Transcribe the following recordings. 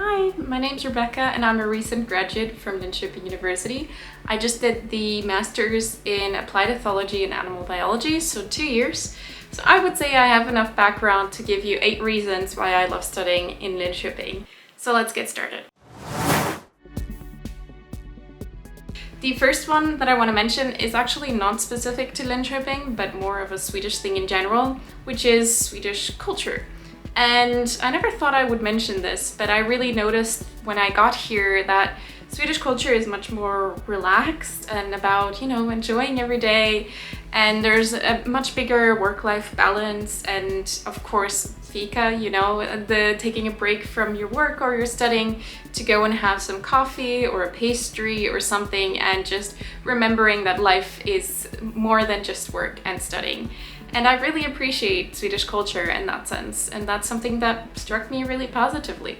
Hi, my name's Rebecca and I'm a recent graduate from Linköping University. I just did the Master's in Applied Ethology and Animal Biology, so 2 years. So I would say I have enough background to give you 8 reasons why I love studying in Linköping. So let's get started. The first one that I want to mention is actually not specific to Linköping, but more of a Swedish thing in general, which is Swedish culture. And I never thought I would mention this, but I really noticed when I got here that Swedish culture is much more relaxed and about, enjoying every day. And there's a much bigger work-life balance and, of course, fika, the taking a break from your work or your studying to go and have some coffee or a pastry or something, and just remembering that life is more than just work and studying. And I really appreciate Swedish culture in that sense, and that's something that struck me really positively.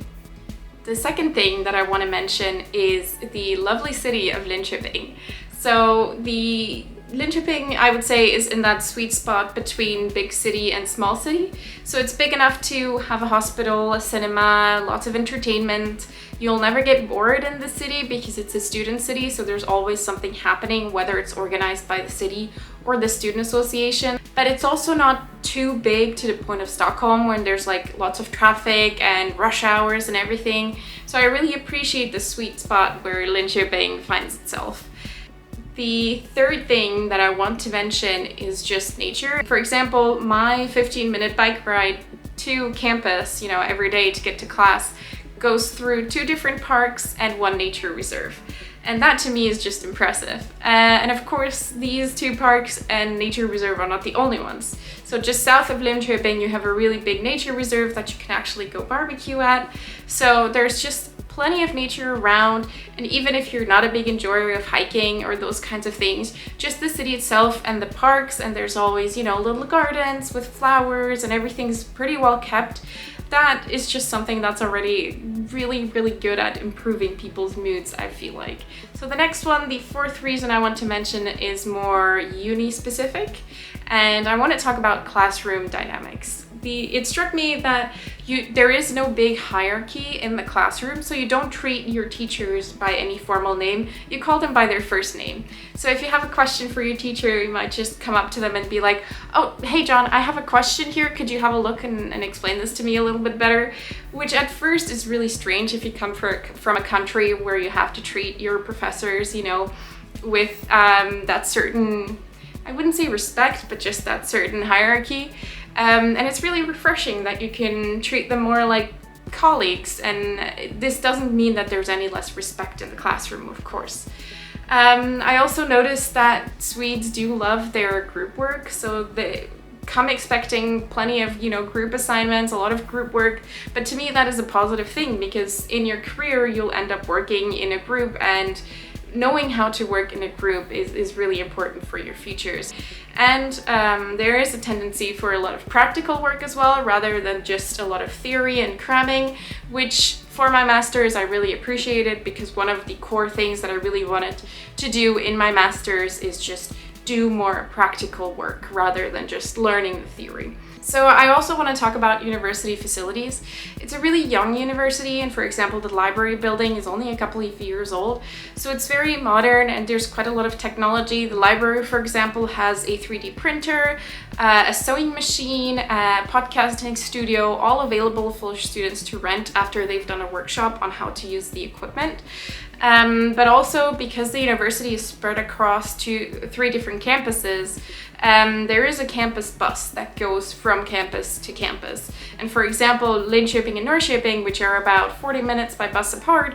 The second thing that I want to mention is the lovely city of Linköping. So the Linköping, I would say, is in that sweet spot between big city and small city. So it's big enough to have a hospital, a cinema, lots of entertainment. You'll never get bored in the city because it's a student city, so there's always something happening, whether it's organized by the city or the student association. But it's also not too big to the point of Stockholm when there's like lots of traffic and rush hours and everything. So I really appreciate the sweet spot where Linköping finds itself. The third thing that I want to mention is just nature. For example, my 15-minute bike ride to campus, every day to get to class goes through 2 different parks and 1 nature reserve. And that to me is just impressive. And of course, these 2 parks and nature reserve are not the only ones. So just south of Linköping, you have a really big nature reserve that you can actually go barbecue at. So there's just plenty of nature around, and even if you're not a big enjoyer of hiking or those kinds of things, just the city itself and the parks, and there's always, little gardens with flowers and everything's pretty well kept. That is just something that's already really, really good at improving people's moods, I feel like. So the next one, the fourth reason I want to mention, is more uni specific, and I want to talk about classroom dynamics. It struck me that there is no big hierarchy in the classroom, so you don't treat your teachers by any formal name, you call them by their first name. So if you have a question for your teacher, you might just come up to them and be like, "Oh, hey John, I have a question here, could you have a look and explain this to me a little bit better?" Which at first is really strange if you come from a country where you have to treat your professors, with that certain, I wouldn't say respect, but just that certain hierarchy. And it's really refreshing that you can treat them more like colleagues, and this doesn't mean that there's any less respect in the classroom, of course. I also noticed that Swedes do love their group work, so they come expecting plenty of, group assignments, a lot of group work, but to me that is a positive thing, because in your career you'll end up working in a group, and knowing how to work in a group is really important for your futures. And there is a tendency for a lot of practical work as well, rather than just a lot of theory and cramming, which for my master's I really appreciated, because one of the core things that I really wanted to do in my master's is just do more practical work rather than just learning the theory. So I also want to talk about university facilities. It's a really young university, and for example, the library building is only a couple of years old. So it's very modern and there's quite a lot of technology. The library, for example, has a 3D printer, a sewing machine, a podcasting studio, all available for students to rent after they've done a workshop on how to use the equipment. But also, because the university is spread across 3 different campuses, there is a campus bus that goes from campus to campus. And for example, Linköping and Norrköping, which are about 40 minutes by bus apart,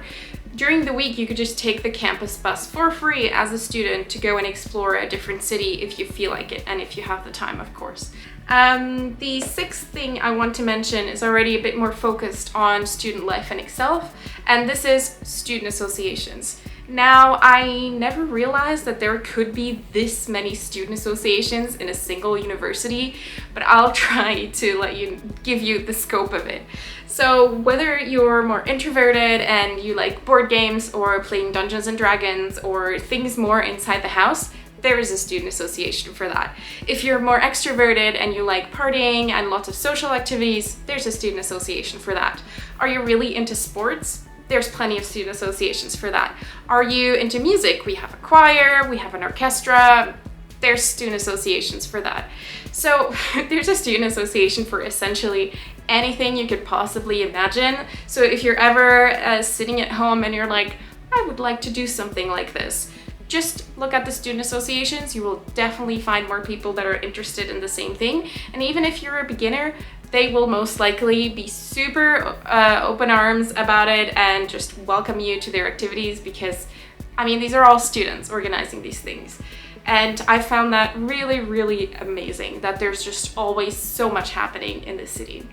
during the week you could just take the campus bus for free as a student to go and explore a different city if you feel like it, and if you have the time, of course. The sixth thing I want to mention is already a bit more focused on student life in itself, and this is student associations. Now, I never realized that there could be this many student associations in a single university, but I'll try to give you the scope of it. So whether you're more introverted and you like board games or playing Dungeons and Dragons or things more inside the house, there is a student association for that. If you're more extroverted and you like partying and lots of social activities, there's a student association for that. Are you really into sports? There's plenty of student associations for that. Are you into music? We have a choir, we have an orchestra, there's student associations for that. So there's a student association for essentially anything you could possibly imagine. So if you're ever sitting at home and you're like, I would like to do something like this, just look at the student associations. You will definitely find more people that are interested in the same thing. And even if you're a beginner, they will most likely be super open arms about it and just welcome you to their activities because, I mean, these are all students organizing these things. And I found that really, really amazing that there's just always so much happening in the city.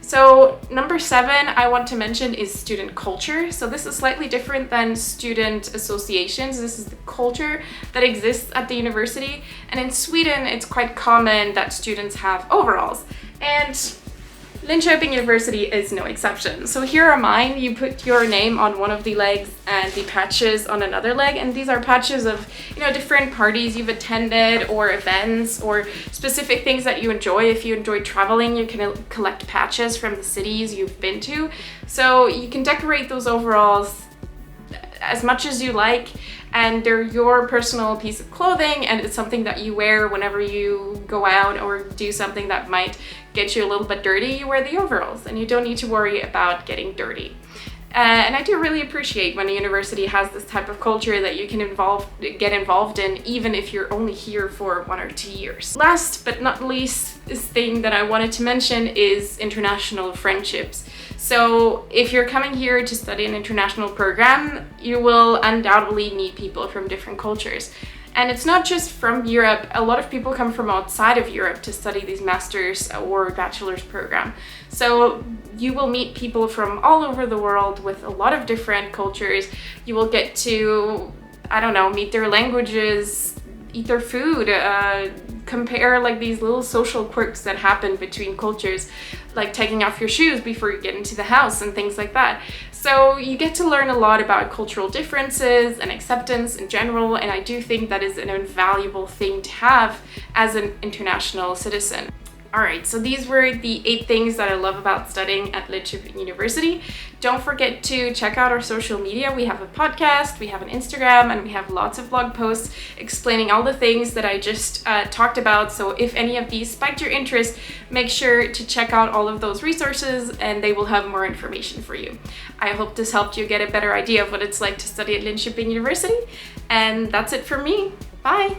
So number 7 I want to mention is student culture. So this is slightly different than student associations. This is the culture that exists at the university. And in Sweden, it's quite common that students have overalls. And Linköping University is no exception. So here are mine. You put your name on one of the legs and the patches on another leg. And these are patches of, different parties you've attended or events or specific things that you enjoy. If you enjoy traveling, you can collect patches from the cities you've been to. So you can decorate those overalls as much as you like, and they're your personal piece of clothing, and it's something that you wear whenever you go out or do something that might get you a little bit dirty. You wear the overalls and you don't need to worry about getting dirty. And I do really appreciate when a university has this type of culture that you can get involved in, even if you're only here for 1 or 2 years. Last but not least, this thing that I wanted to mention is international friendships. So if you're coming here to study an international program, you will undoubtedly meet people from different cultures. And it's not just from Europe. A lot of people come from outside of Europe to study these master's or bachelor's program. So you will meet people from all over the world with a lot of different cultures. You will get to, meet their languages, eat their food, compare like these little social quirks that happen between cultures, like taking off your shoes before you get into the house and things like that. So you get to learn a lot about cultural differences and acceptance in general, and I do think that is an invaluable thing to have as an international citizen. Alright, so these were the 8 things that I love about studying at Linköping University. Don't forget to check out our social media. We have a podcast, we have an Instagram, and we have lots of blog posts explaining all the things that I just talked about. So if any of these spiked your interest, make sure to check out all of those resources and they will have more information for you. I hope this helped you get a better idea of what it's like to study at Linköping University. And that's it from me. Bye!